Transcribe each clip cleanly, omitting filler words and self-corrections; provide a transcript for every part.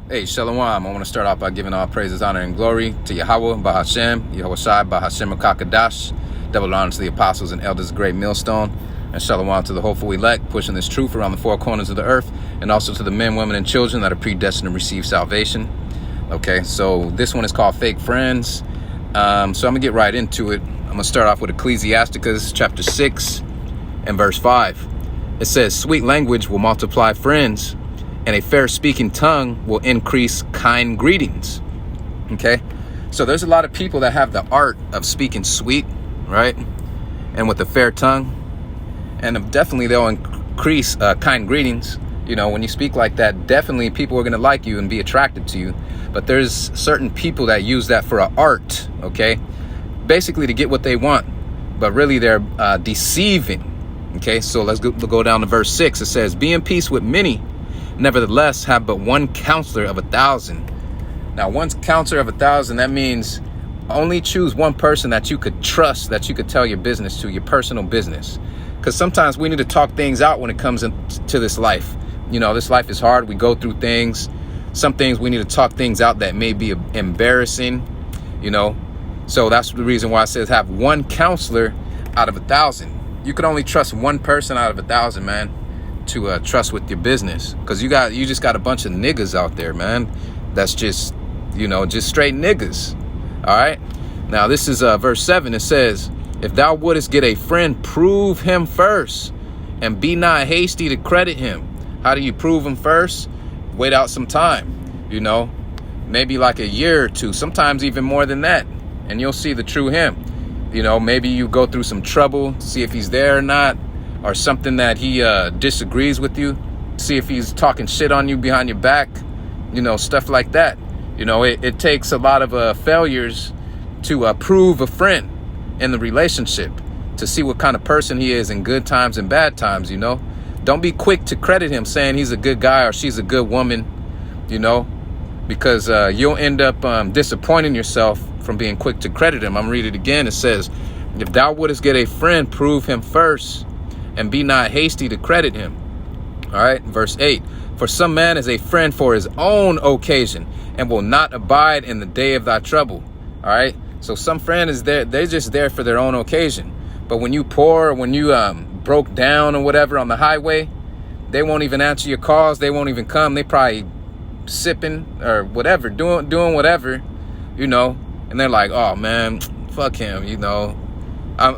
Hey, Shalom. I want to start off by giving all praises, honor, and glory to Yahweh, Bahashem, Yahushai, Bahashem, Kakadash, double honor to the apostles and elders of Great Millstone, and Shalom to the hopeful elect, pushing this truth around the four corners of the earth, and also to the men, women, and children that are predestined to receive salvation. Okay, so this one is called Fake Friends. So I'm going to get right into it. I'm going to start off with Ecclesiasticus chapter 6 and verse 5. It says, "Sweet language will multiply friends, and a fair speaking tongue will increase kind greetings." Okay, so there's a lot of people that have the art of speaking sweet, right? And with a fair tongue, and definitely they'll increase kind greetings. You know, when you speak like that, definitely people are going to like you and be attracted to you. But there's certain people that use that for an art, okay? Basically to get what they want, but really they're deceiving. Okay, so let's go down to verse 6. It says, "Be in peace with many, nevertheless have but one counselor of 1,000. Now, one counselor of 1,000, that means only choose one person that you could trust, that you could tell your business to, your personal business. Because sometimes we need to talk things out when it comes into this life. You know, this life is hard. We go through things. Some things we need to talk things out that may be embarrassing, you know. So that's the reason why it says have one counselor out of 1,000. You can only trust one person out of 1,000, man, to trust with your business, because you just got a bunch of niggas out there, man, that's just, you know, just straight niggas. All right, now this is verse 7. It says, "If thou wouldest get a friend, prove him first, and be not hasty to credit him." How do you prove him first? Wait out some time, you know, maybe like a year or two, sometimes even more than that, and you'll see the true him. You know, maybe you go through some trouble, see if he's there or not, or something that he disagrees with you, see if he's talking shit on you behind your back, you know, stuff like that. You know, it takes a lot of failures to prove a friend in the relationship, to see what kind of person he is in good times and bad times, you know. Don't be quick to credit him saying he's a good guy or she's a good woman, you know, because you'll end up disappointing yourself from being quick to credit him. I'm gonna read it again. It says, "If thou wouldest get a friend, prove him first, and be not hasty to credit him." All right, verse 8. "For some man is a friend for his own occasion, and will not abide in the day of thy trouble." All right, so some friend is there, they're just there for their own occasion. But when you poor, when you broke down or whatever on the highway, they won't even answer your calls. They won't even come. They probably sipping or whatever, doing whatever, you know. And they're like, "Oh man, fuck him," you know.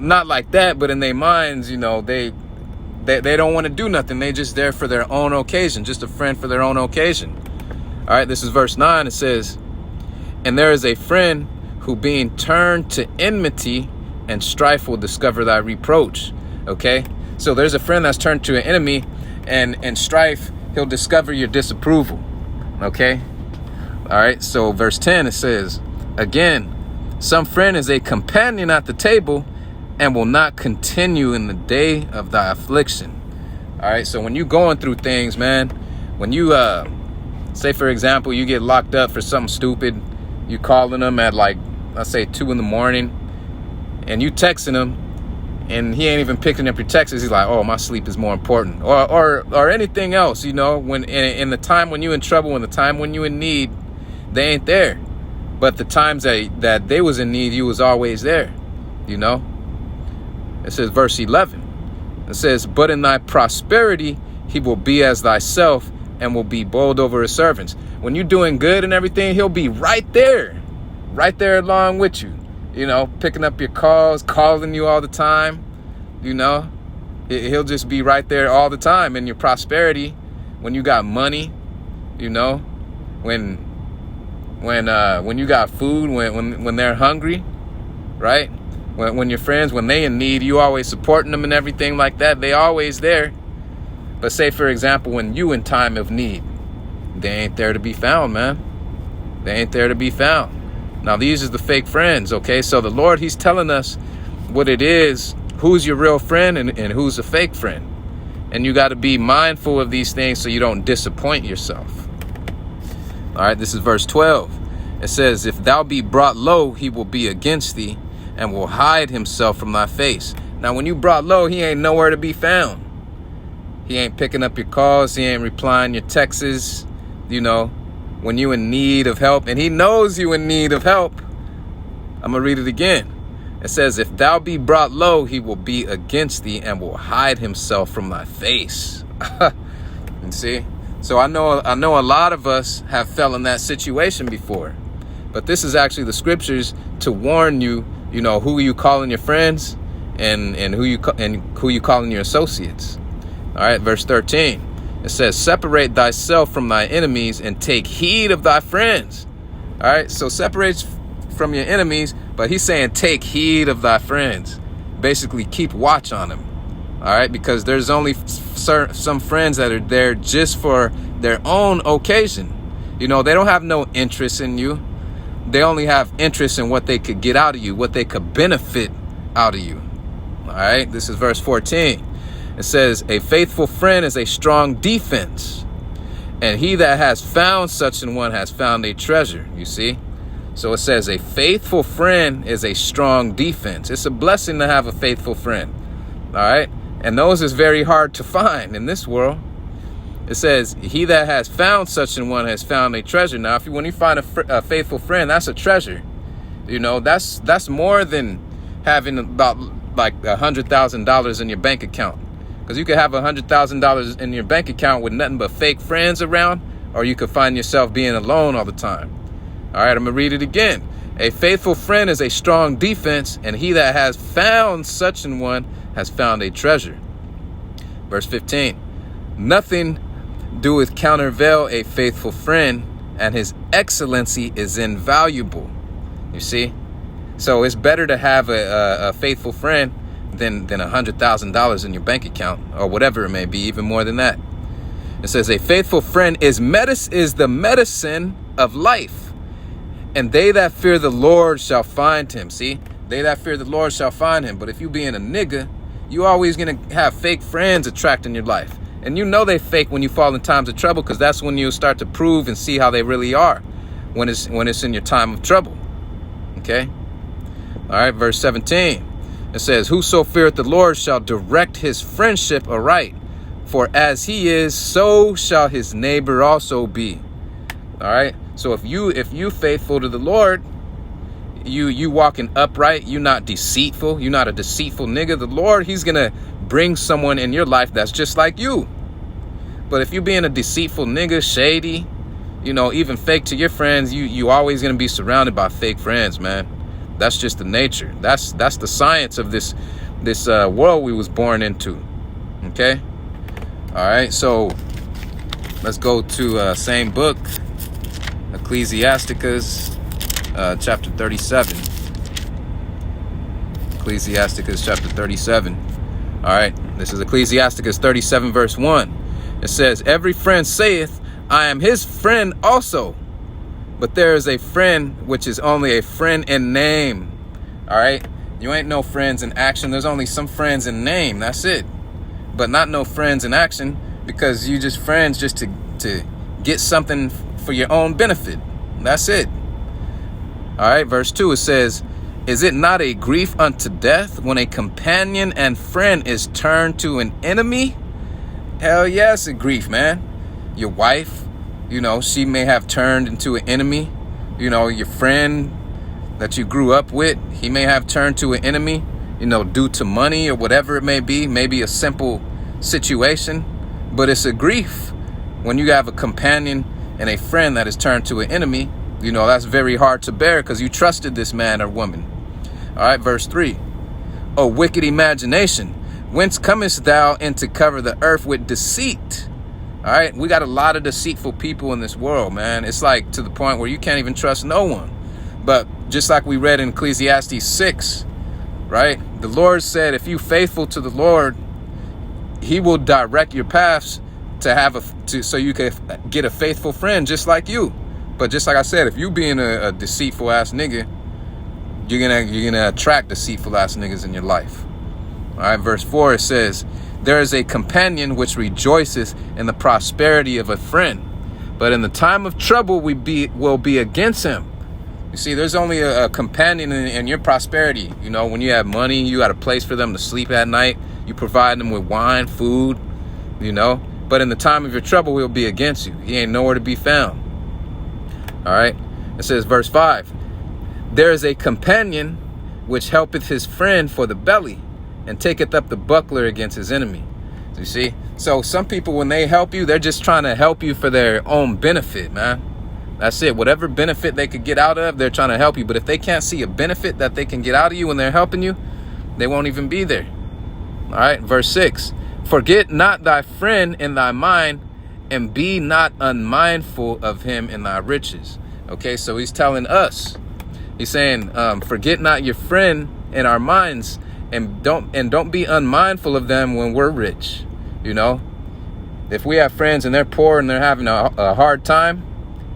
Not like that, but in their minds, you know, they don't want to do nothing. They just there for their own occasion, just a friend for their own occasion. All right, this is verse 9. It says, "And there is a friend who being turned to enmity and strife will discover thy reproach." Okay, so there's a friend that's turned to an enemy, and strife, he'll discover your disapproval. Okay, all right, so verse 10, it says, "Again, some friend is a companion at the table, and will not continue in the day of thy affliction." All right, so when you going through things, man, when you say, for example, you get locked up for something stupid, you calling them at like, let's say 2 a.m, and you texting him, and he ain't even picking up your texts. He's like, "Oh, my sleep is more important," or anything else, you know. When in the time when you in trouble, in the time when you in need, they ain't there. But the times that they was in need, you was always there, you know. It says verse 11. It says, "But in thy prosperity he will be as thyself, and will be bold over his servants." When you're doing good and everything, he'll be right there along with you, you know, picking up your calls, calling you all the time, you know. He'll just be right there all the time in your prosperity. When you got money, you know, when you got food, when they're hungry, right? When your friends, when they in need, you always supporting them and everything like that. They always there. But say, for example, when you in time of need, they ain't there to be found, man. They ain't there to be found. Now, these are the fake friends, okay? So the Lord, he's telling us what it is, who's your real friend and who's a fake friend. And you got to be mindful of these things so you don't disappoint yourself. All right, this is verse 12. It says, "If thou be brought low, he will be against thee, and will hide himself from thy face." Now, when you brought low, he ain't nowhere to be found. He ain't picking up your calls. He ain't replying your texts, you know. when you in need of help, and he knows you in need of help. I'm going to read it again. It says, if thou be brought low, he will be against thee and will hide himself from thy face. You see? So I know a lot of us have fell in that situation before. But this is actually the scriptures to warn you, who you calling your friends and who you calling your associates. All right, verse 13. It says, separate thyself from thy enemies and take heed of thy friends. All right, so separate from your enemies, but he's saying take heed of thy friends. Basically, keep watch on them. All right, because there's only some friends that are there just for their own occasion. They don't have no interest in you. They only have interest in what they could get out of you, what they could benefit out of you. All right, this is verse 14. It says, a faithful friend is a strong defense, and he that has found such an one has found a treasure. You see? So it says a faithful friend is a strong defense. It's a blessing to have a faithful friend. All right. And those is very hard to find in this world. It says he that has found such an one has found a treasure. Now, when you find a faithful friend, that's a treasure. That's more than having about like $100,000 in your bank account. Because you could have $100,000 in your bank account with nothing but fake friends around, or you could find yourself being alone all the time. All right, I'm going to read it again. A faithful friend is a strong defense, and he that has found such an one has found a treasure. Verse 15. Nothing doeth countervail a faithful friend, and his excellency is invaluable. You see? So it's better to have a faithful friend than $100,000 in your bank account, or whatever it may be, even more than that. It says a faithful friend is the medicine of life, and they that fear the Lord shall find him. See, they that fear the Lord shall find him. But if you being a nigga, you always gonna have fake friends attracting your life, and they fake when you fall in times of trouble, because that's when you start to prove and see how they really are when it's in your time of trouble. Okay. All right, verse 17. It says, whoso feareth the Lord shall direct his friendship aright, for as he is, so shall his neighbor also be. All right. So if you faithful to the Lord, you walking upright, you're not deceitful, you're not a deceitful nigga. The Lord, he's gonna bring someone in your life that's just like you. But if you being a deceitful nigga, shady, even fake to your friends, you always gonna be surrounded by fake friends, man. That's just the nature. That's the science of this world we was born into. Okay. All right. So let's go to same book, Ecclesiasticus, chapter 37. Ecclesiasticus chapter 37. All right. This is Ecclesiasticus 37 verse 1. It says, every friend saith, I am his friend also. But there is a friend which is only a friend in name. All right. You ain't no friends in action. There's only some friends in name. That's it. But not no friends in action, because you just friends just to get something for your own benefit. That's it. All right. Verse 2, it says, is it not a grief unto death when a companion and friend is turned to an enemy? Hell yes, a grief, man. Your wife, she may have turned into an enemy. Your friend that you grew up with, he may have turned to an enemy, due to money or whatever it may be. Maybe a simple situation, but it's a grief when you have a companion and a friend that is turned to an enemy. That's very hard to bear, because you trusted this man or woman. All right, verse 3. O wicked imagination, whence comest thou in to cover the earth with deceit? All right, we got a lot of deceitful people in this world, man. It's like to the point where you can't even trust no one. But just like we read in Ecclesiastes 6, right? The Lord said, if you faithful to the Lord, he will direct your paths so you can get a faithful friend just like you. But just like I said, if you being a deceitful ass nigga, you're gonna attract deceitful ass niggas in your life. All right, verse 4, it says, there is a companion which rejoiceth in the prosperity of a friend, but in the time of trouble will be against him. You see, there's only a companion in your prosperity. When you have money, you got a place for them to sleep at night. You provide them with wine, food, But in the time of your trouble, he'll be against you. He ain't nowhere to be found. All right. It says, verse 5, there is a companion which helpeth his friend for the belly, and taketh up the buckler against his enemy. So you see? So some people, when they help you, they're just trying to help you for their own benefit, man. That's it. Whatever benefit they could get out of, they're trying to help you. But if they can't see a benefit that they can get out of you when they're helping you, they won't even be there. All right. Verse 6, forget not thy friend in thy mind, and be not unmindful of him in thy riches. Okay. So he's telling us, he's saying, forget not your friend in our minds, and don't be unmindful of them when we're rich. You know, if we have friends and they're poor and they're having a hard time,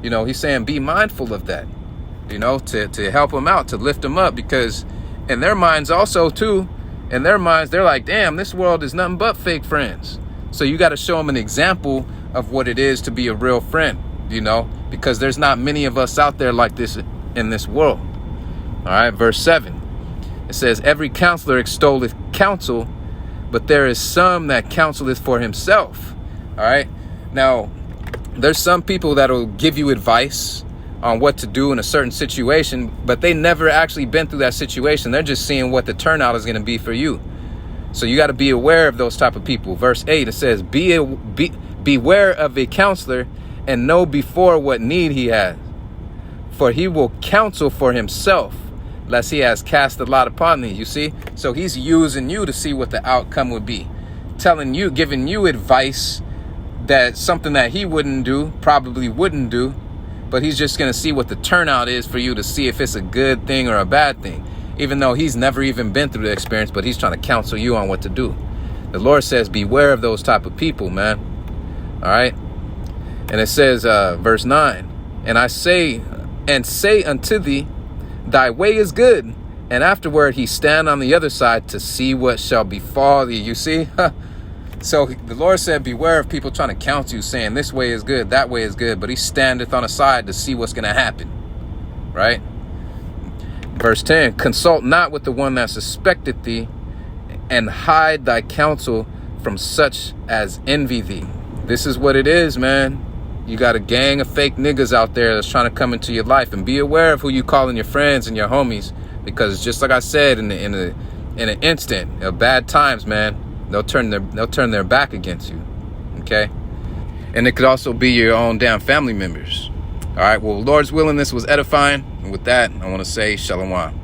you know, he's saying be mindful of that, you know, to help them out, to lift them up, because in their minds also too, in their minds, they're like, damn, this world is nothing but fake friends. So you got to show them an example of what it is to be a real friend, you know, because there's not many of us out there like this in this world. All right. Verse 7, it says, every counselor extolleth counsel, but there is some that counseleth for himself. All right. Now, there's some people that'll give you advice on what to do in a certain situation, but they never actually been through that situation. They're just seeing what the turnout is going to be for you. So you got to be aware of those type of people. Verse 8, it says, beware of a counselor, and know before what need he has. For he will counsel for himself, lest he has cast a lot upon thee. You see? So he's using you to see what the outcome would be. Telling you, giving you advice that something that he wouldn't do, probably wouldn't do, but he's just going to see what the turnout is for you to see if it's a good thing or a bad thing, even though he's never even been through the experience, but he's trying to counsel you on what to do. The Lord says, beware of those type of people, man. All right. And it says, verse 9, and I say unto thee, thy way is good. And afterward he stand on the other side to see what shall befall thee. You see? So the Lord said, beware of people trying to counsel you, saying this way is good, that way is good, but he standeth on the side to see what's going to happen. Right? Verse 10, consult not with the one that suspecteth thee, and hide thy counsel from such as envy thee. This is what it is, man. You got a gang of fake niggas out there that's trying to come into your life, and be aware of who you calling your friends and your homies, because just like I said, in an instant of bad times, man, they'll turn their back against you. Okay. And it could also be your own damn family members. All right. Well, Lord's willing, this was edifying. And with that, I want to say shalom.